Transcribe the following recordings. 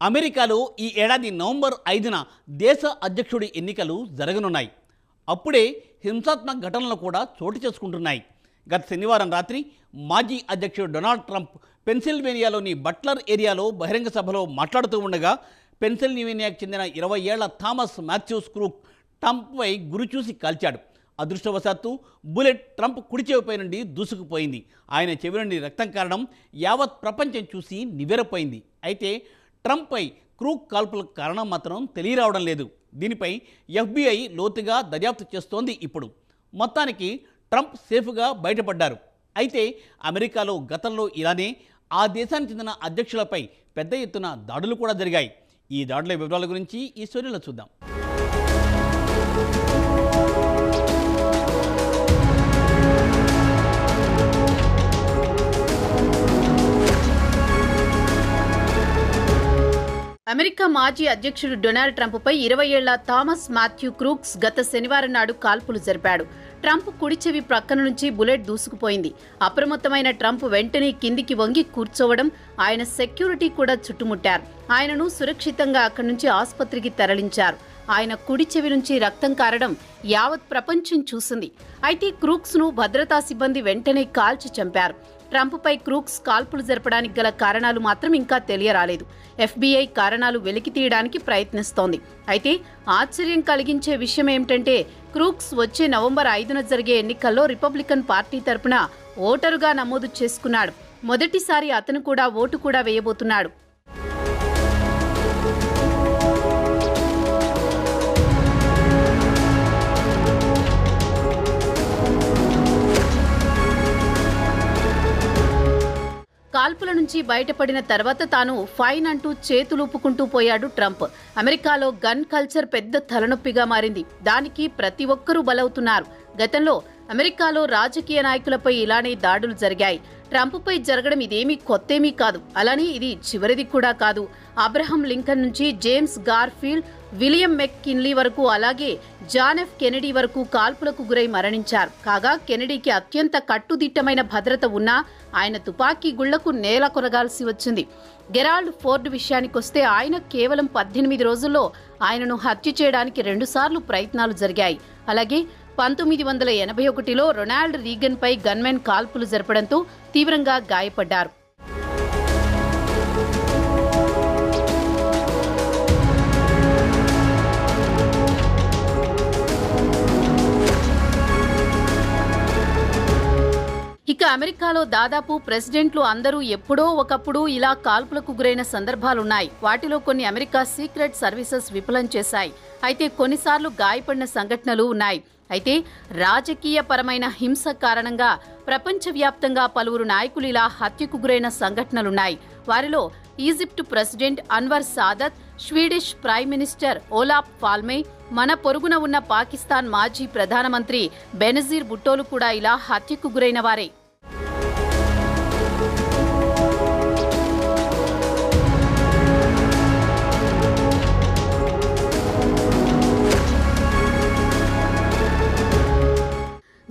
అమెరికాలో ఈ ఏడాది నవంబర్ 5న దేశ అధ్యక్షుడి ఎన్నికలు జరగనున్నాయి. అప్పుడే హింసాత్మక ఘటనలు కూడా చోటు చేసుకుంటున్నాయి. గత శనివారం రాత్రి మాజీ అధ్యక్షుడు డొనాల్డ్ ట్రంప్ పెన్సిల్వేనియాలోని బట్లర్ ఏరియాలో బహిరంగ సభలో మాట్లాడుతూ ఉండగా పెన్సిల్వేనియాకు చెందిన 20 ఏళ్ల థామస్ మాథ్యూస్ క్రూక్ ట్రంప్పై గురిచూసి కాల్చాడు. అదృష్టవశాత్తు బుల్లెట్ ట్రంప్ కుడి చెవిపై నుండి దూసుకుపోయింది. ఆయన చెవి నుండి రక్తం కారడం యావత్ ప్రపంచం చూసి నివ్వెరపోయింది. అయితే ట్రంప్పై క్రూక్ కాల్పులకు కారణం మాత్రం తెలియరావడం లేదు. దీనిపై FBI లోతుగా దర్యాప్తు చేస్తోంది. ఇప్పుడు మొత్తానికి ట్రంప్ సేఫ్గా బయటపడ్డారు. అయితే అమెరికాలో గతంలో ఇలానే ఆ దేశానికి చెందిన అధ్యక్షులపై పెద్ద ఎత్తున దాడులు కూడా జరిగాయి. ఈ దాడుల వివరాల గురించి ఈ స్టోరీలో చూద్దాం. అమెరికా మాజీ అధ్యక్షుడు డొనాల్డ్ ట్రంప్పై 20 ఏళ్ల థామస్ మాథ్యూ క్రూక్స్ గత శనివారం నాడు కాల్పులు జరిపాడు. ట్రంప్ కుడి చెవి ప్రక్కన నుంచి బుల్లెట్ దూసుకుపోయింది. అప్రమత్తమైన ట్రంప్ వెంటనే కిందికి వంగి కూర్చోవడం, ఆయన సెక్యూరిటీ కూడా చుట్టుముట్టారు. ఆయనను సురక్షితంగా అక్కడి నుంచి ఆసుపత్రికి తరలించారు. ఆయన కుడి చెవి నుంచి రక్తం కారడం యావత్ ప్రపంచం చూసింది. అయితే క్రూక్స్ ను భద్రతా సిబ్బంది వెంటనే కాల్చి చంపారు. ట్రంప్పై క్రూక్స్ కాల్పులు జరపడానికి గల కారణాలు మాత్రం ఇంకా తెలియరాలేదు. FBI కారణాలు వెలికి తీయడానికి ప్రయత్నిస్తోంది. అయితే ఆశ్చర్యం కలిగించే విషయం ఏమిటంటే క్రూక్స్ వచ్చే నవంబర్ 5న జరిగే ఎన్నికల్లో రిపబ్లికన్ పార్టీ తరపున ఓటరుగా నమోదు చేసుకున్నాడు. మొదటిసారి అతను కూడా ఓటు కూడా వేయబోతున్నాడు. కాల్పుల నుంచి బయటపడిన తర్వాత తాను ఫైన్ అంటూ చేతులూపుకుంటూ పోయాడు ట్రంప్. అమెరికాలో గన్ కల్చర్ పెద్ద తలనొప్పిగా మారింది. దానికి ప్రతి ఒక్కరూ బలవుతున్నారు. గతంలో అమెరికాలో రాజకీయ నాయకులపై ఇలానే దాడులు జరిగాయి. ట్రంప్పై జరగడం ఇదేమీ కొత్తేమీ కాదు. అలానే ఇది చివరిది కూడా కాదు. అబ్రహం లింకన్ నుంచి జేమ్స్ గార్ఫీల్డ్, విలియం మెక్కిన్లీ వరకు, అలాగే జాన్ ఎఫ్ కెనడీ వరకు కాల్పులకు గురై మరణించారు. కాగా కెనడీకి అత్యంత కట్టుదిట్టమైన భద్రత ఉన్నా ఆయన తుపాకీ గుళ్లకు నేల కొరగాల్సి వచ్చింది. గెరాల్డ్ ఫోర్డ్ విషయానికొస్తే ఆయన కేవలం 18 రోజుల్లో ఆయనను హత్య చేయడానికి 2 సార్లు ప్రయత్నాలు జరిగాయి. అలాగే 1981లో రొనాల్డ్ రీగన్ పై గన్మెన్ కాల్పులు జరపడంతో తీవ్రంగా గాయపడ్డారు. ఇక అమెరికాలో దాదాపు ప్రెసిడెంట్లు అందరూ ఎప్పుడో ఒకప్పుడు ఇలా కాల్పులకు గురైన సందర్భాలున్నాయి. వాటిలో కొన్ని అమెరికా సీక్రెట్ సర్వీసెస్ విఫలం చేశాయి. అయితే కొన్నిసార్లు గాయపడిన సంఘటనలు ఉన్నాయి. అయితే రాజకీయపరమైన హింస కారణంగా ప్రపంచవ్యాప్తంగా పలువురు నాయకులు ఇలా హత్యకు గురైన సంఘటనలున్నాయి. వారిలో Egypt president Anwar Sadat, Swedish prime minister Olof Palme, మన పొరుగున ఉన్న పాకిస్తాన్ మాజీ ప్రధానమంత్రి బెనజీర్ భుట్టోలు కూడా ఇలా హత్యకు గురైన వారే.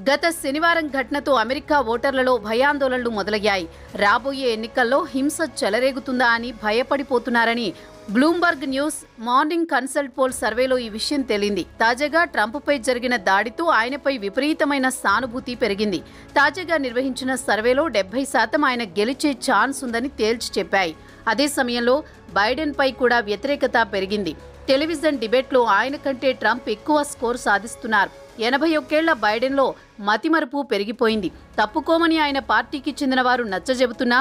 గత శనివారం ఘటనతో అమెరికా ఓటర్లలో భయాందోళనలు మొదలయ్యాయి. రాబోయే ఎన్నికల్లో హింస చెలరేగుతుందా అని భయపడిపోతున్నారని Bloomberg News Morning Consult poll సర్వేలో ఈ విషయం తేలింది. తాజాగా ట్రంప్పై జరిగిన దాడితో ఆయనపై విపరీతమైన సానుభూతి పెరిగింది. తాజాగా నిర్వహించిన సర్వేలో 70% ఆయన గెలిచే ఛాన్స్ ఉందని తేల్చి చెప్పాయి. అదే సమయంలో బైడెన్ పై కూడా వ్యతిరేకత పెరిగింది. టెలివిజన్ డిబేట్లో ఆయన కంటే ట్రంప్ ఎక్కువ స్కోర్ సాధిస్తున్నారు. 81 ఏళ్ల బైడెన్లో మతిమరుపు పెరిగిపోయింది. తప్పుకోమని ఆయన పార్టీకి చెందిన వారు నచ్చజెబుతున్నా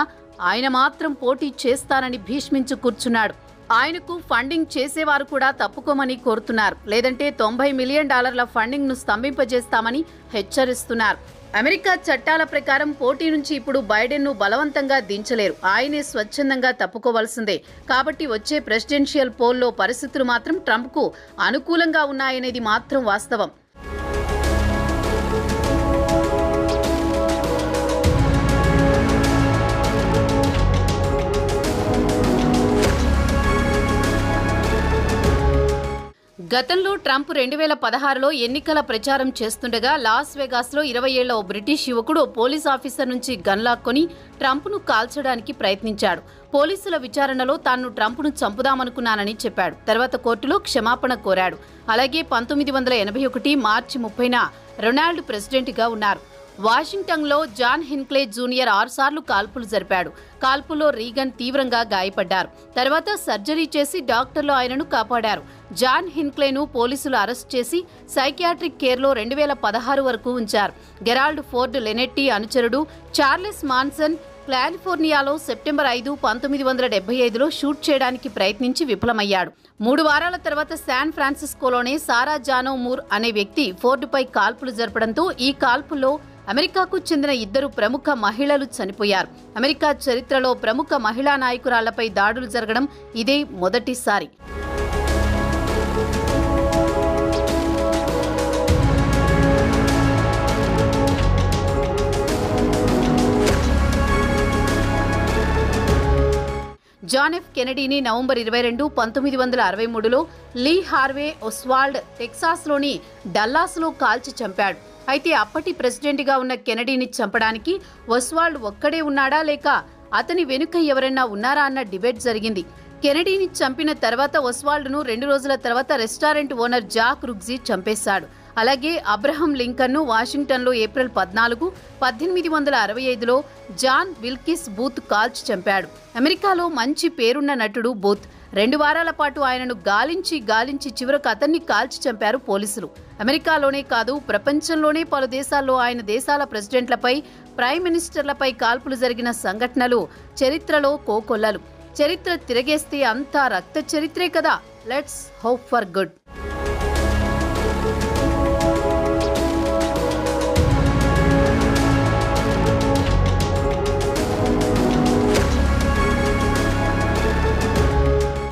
ఆయన మాత్రం పోటీ చేస్తానని భీష్మించు కూర్చున్నాడు. ఆయనకు ఫండింగ్ చేసేవారు కూడా తప్పుకోమని కోరుతున్నారు. లేదంటే $90 మిలియన్ ఫండింగ్ ను స్తంభింపజేస్తామని హెచ్చరిస్తున్నారు. అమెరికా చట్టాల ప్రకారం పోటీ నుంచి ఇప్పుడు బైడెన్ ను బలవంతంగా దించలేరు. ఆయనే స్వచ్ఛందంగా తప్పుకోవాల్సిందే. కాబట్టి వచ్చే ప్రెసిడెన్షియల్ పోల్లో పరిస్థితులు మాత్రం ట్రంప్ కు అనుకూలంగా ఉన్నాయనేది మాత్రం వాస్తవం. గతంలో ట్రంప్ 2016లో ఎన్నికల ప్రచారం చేస్తుండగా లాస్ వెగాస్లో 20 ఏళ్ల ఓ బ్రిటిష్ యువకుడు పోలీస్ ఆఫీసర్ నుంచి గన్ లాక్కొని ట్రంప్ను కాల్చడానికి ప్రయత్నించాడు. పోలీసుల విచారణలో తాను ట్రంప్ను చంపుదామనుకున్నానని చెప్పాడు. తర్వాత కోర్టులో క్షమాపణ కోరాడు. అలాగే 1981 మార్చి 30న రొనాల్డ్ ప్రెసిడెంట్గా ఉన్నారు. వాషింగ్టన్లో జాన్ హిన్క్లే జూనియర్ 6 సార్లు కాల్పులు జరిపాడు. కాల్పుల్లో రీగన్ తీవ్రంగా గాయపడ్డారు. తర్వాత సర్జరీ చేసి డాక్టర్లు ఆయనను కాపాడారు. జాన్ హిన్క్లేను పోలీసులు అరెస్ట్ చేసి సైకియాట్రిక్ కేర్లో 2016 వరకు ఉంచారు. గెరాల్డ్ ఫోర్డ్ లెనెట్టి అనుచరుడు చార్లెస్ మాన్సన్ కాలిఫోర్నియాలో సెప్టెంబర్ 5, 1975లో షూట్ చేయడానికి ప్రయత్నించి విఫలమయ్యాడు. 3 వారాల తర్వాత శాన్ ఫ్రాన్సిస్కోలోనే సారా జానో మూర్ అనే వ్యక్తి ఫోర్డుపై కాల్పులు జరపడంతో ఈ కాల్పుల్లో అమెరికాకు చెందిన 2 ప్రముఖ మహిళలు చనిపోయారు. అమెరికా చరిత్రలో ప్రముఖ మహిళా నాయకురాళ్లపై దాడులు జరగడం ఇదే మొదటిసారి. జాన్ ఎఫ్ కెనడీని నవంబర్ 22, 1963లో లీ హార్వే ఒస్వాల్డ్ టెక్సాస్లోని డల్లాస్లో కాల్చి చంపాడు. అయితే అప్పటి ప్రెసిడెంట్గా ఉన్న కెనడీని చంపడానికి ఒస్వాల్డ్ ఒక్కడే ఉన్నాడా లేక అతని వెనుక ఎవరైనా ఉన్నారా అన్న డిబేట్ జరిగింది. కెనడీని చంపిన తర్వాత ఒస్వాల్డ్ను 2 రోజుల తర్వాత రెస్టారెంట్ ఓనర్ జాక్ రుగ్జీ చంపేశాడు. అలాగే అబ్రహం లింకన్ను వాషింగ్టన్లో ఏప్రిల్ 14, 1865లో జాన్ విల్కిస్ బూత్ కాల్చి చంపాడు. అమెరికాలో మంచి పేరున్న నటుడు బూత్. 2 వారాల పాటు ఆయనను గాలించి చివరకు అతన్ని కాల్చి చంపారు పోలీసులు. అమెరికాలోనే కాదు ప్రపంచంలోనే పలు దేశాల్లో ఆయన దేశాల ప్రెసిడెంట్లపై, ప్రైమ్ మినిస్టర్లపై కాల్పులు జరిగిన సంఘటనలు చరిత్రలో కోకొల్లలు. చరిత్ర తిరగేస్తే అంతా రక్త చరిత్రే కదా. Let's hope for good.